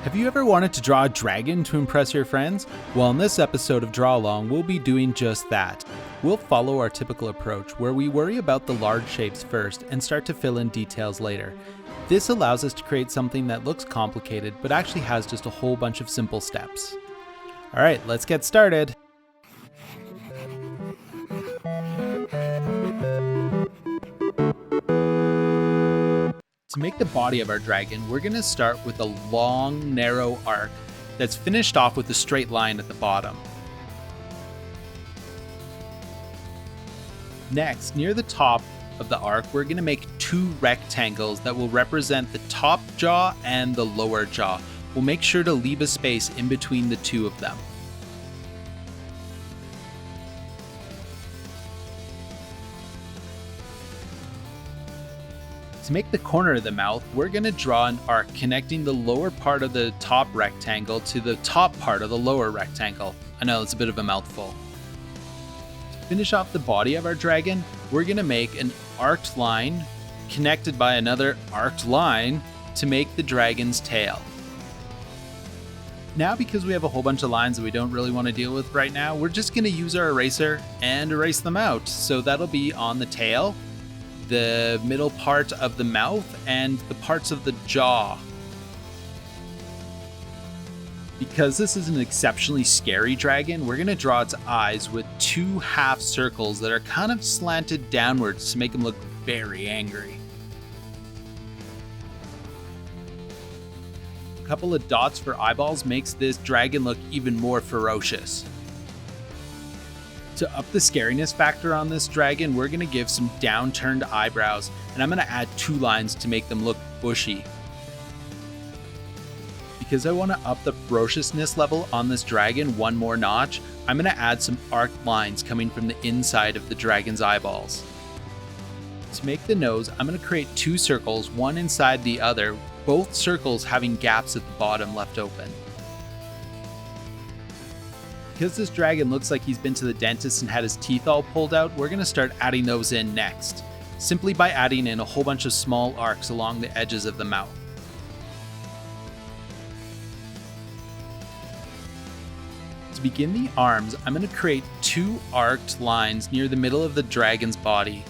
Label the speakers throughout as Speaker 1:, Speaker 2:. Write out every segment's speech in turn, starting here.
Speaker 1: Have you ever wanted to draw a dragon to impress your friends? Well, in this episode of Draw Along, we'll be doing just that. We'll follow our typical approach, where we worry about the large shapes first and start to fill in details later. This allows us to create something that looks complicated, but actually has just a whole bunch of simple steps. Alright, let's get started! To make the body of our dragon, we're going to start with a long, narrow arc that's finished off with a straight line at the bottom. Next, near the top of the arc, we're going to make two rectangles that will represent the top jaw and the lower jaw. We'll make sure to leave a space in between the two of them. To make the corner of the mouth, we're going to draw an arc connecting the lower part of the top rectangle to the top part of the lower rectangle. I know it's a bit of a mouthful. To finish off the body of our dragon, we're going to make an arced line connected by another arced line to make the dragon's tail. Now, because we have a whole bunch of lines that we don't really want to deal with right now, we're just going to use our eraser and erase them out. So that'll be on the tail, the middle part of the mouth, and the parts of the jaw. Because this is an exceptionally scary dragon, we're going to draw its eyes with two half circles that are kind of slanted downwards to make him look very angry. A couple of dots for eyeballs makes this dragon look even more ferocious. To up the scariness factor on this dragon, we're going to give some downturned eyebrows, and I'm going to add two lines to make them look bushy. Because I want to up the ferociousness level on this dragon one more notch, I'm going to add some arced lines coming from the inside of the dragon's eyeballs. To make the nose, I'm going to create two circles, one inside the other, both circles having gaps at the bottom left open. Because this dragon looks like he's been to the dentist and had his teeth all pulled out, we're going to start adding those in next, simply by adding in a whole bunch of small arcs along the edges of the mouth. To begin the arms, I'm going to create two arced lines near the middle of the dragon's body.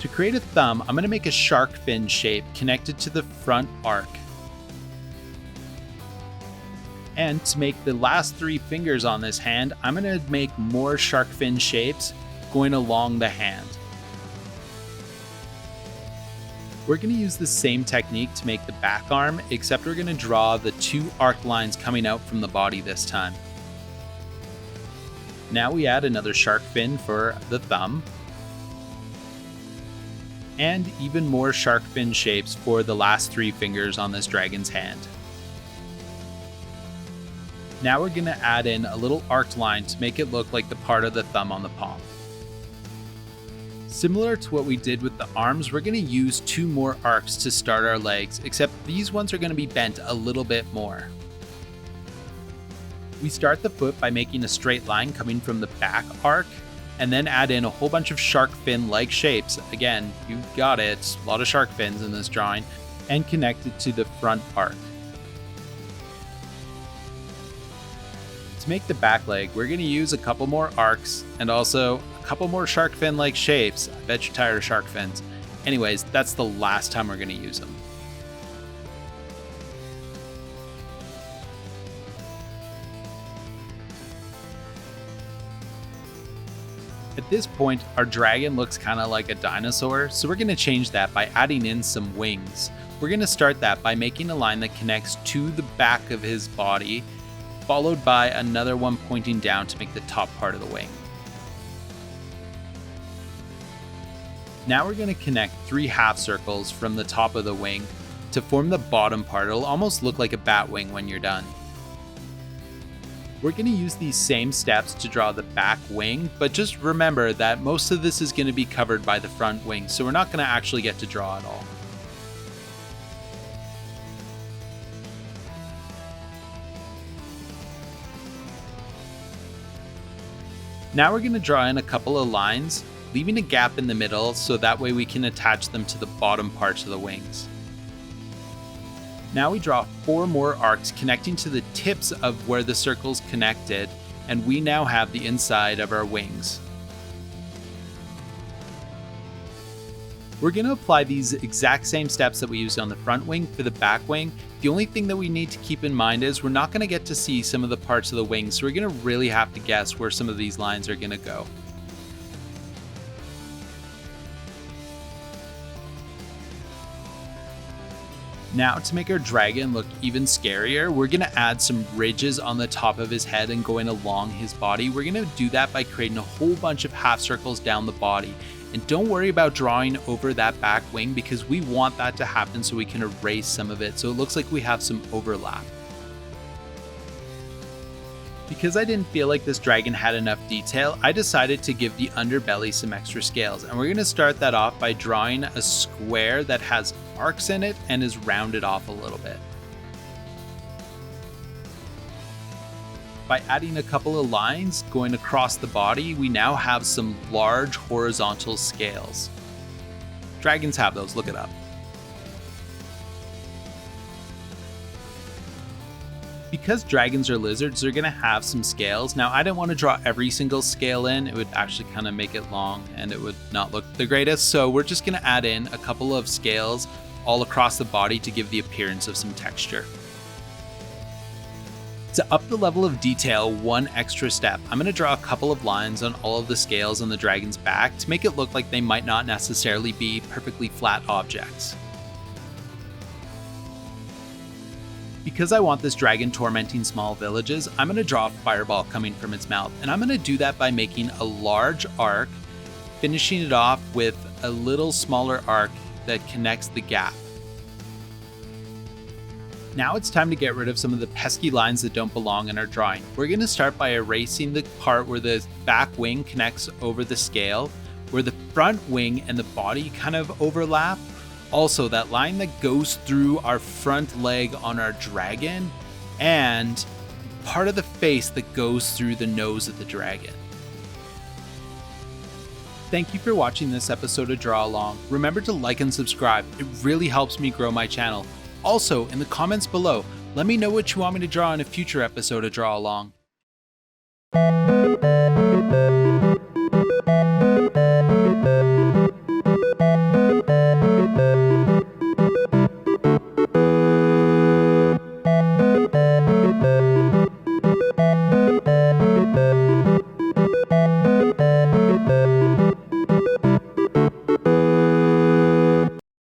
Speaker 1: To create a thumb, I'm going to make a shark fin shape connected to the front arc. And to make the last three fingers on this hand, I'm going to make more shark fin shapes going along the hand. We're going to use the same technique to make the back arm, except we're going to draw the two arc lines coming out from the body this time. Now we add another shark fin for the thumb, and even more shark fin shapes for the last three fingers on this dragon's hand. Now we're going to add in a little arced line to make it look like the part of the thumb on the palm. Similar to what we did with the arms, we're going to use two more arcs to start our legs, except these ones are going to be bent a little bit more. We start the foot by making a straight line coming from the back arc, and then add in a whole bunch of shark fin-like shapes. Again, you got it, a lot of shark fins in this drawing, and connect it to the front arc. To make the back leg, we're going to use a couple more arcs and also a couple more shark fin-like shapes. I bet you're tired of shark fins. Anyways, that's the last time we're going to use them. At this point, our dragon looks kind of like a dinosaur, so we're going to change that by adding in some wings. We're going to start that by making a line that connects to the back of his body, followed by another one pointing down to make the top part of the wing. Now we're going to connect three half circles from the top of the wing to form the bottom part. It'll almost look like a bat wing when you're done. We're going to use these same steps to draw the back wing, but just remember that most of this is going to be covered by the front wing, so we're not going to actually get to draw it all. Now we're going to draw in a couple of lines, leaving a gap in the middle so that way we can attach them to the bottom parts of the wings. Now we draw 4 more arcs connecting to the tips of where the circles connected, and we now have the inside of our wings. We're going to apply these exact same steps that we used on the front wing for the back wing. The only thing that we need to keep in mind is we're not going to get to see some of the parts of the wing, so we're going to really have to guess where some of these lines are going to go. Now, to make our dragon look even scarier, we're going to add some ridges on the top of his head and going along his body. We're going to do that by creating a whole bunch of half circles down the body. And don't worry about drawing over that back wing because we want that to happen so we can erase some of it so it looks like we have some overlap. Because I didn't feel like this dragon had enough detail, I decided to give the underbelly some extra scales, and we're going to start that off by drawing a square that has arcs in it and is rounded off a little bit. By adding a couple of lines going across the body, we now have some large horizontal scales. Dragons have those, look it up. Because dragons are lizards, they're going to have some scales. Now, I didn't want to draw every single scale in. It would actually kind of make it long and it would not look the greatest. So we're just going to add in a couple of scales all across the body to give the appearance of some texture. To up the level of detail one extra step, I'm going to draw a couple of lines on all of the scales on the dragon's back to make it look like they might not necessarily be perfectly flat objects. Because I want this dragon tormenting small villages, I'm going to draw a fireball coming from its mouth, and I'm going to do that by making a large arc, finishing it off with a little smaller arc that connects the gap. Now it's time to get rid of some of the pesky lines that don't belong in our drawing. We're going to start by erasing the part where the back wing connects over the scale, where the front wing and the body kind of overlap. Also, that line that goes through our front leg on our dragon, and part of the face that goes through the nose of the dragon. Thank you for watching this episode of Draw Along. Remember to like and subscribe. It really helps me grow my channel. Also, in the comments below, let me know what you want me to draw in a future episode of Draw Along.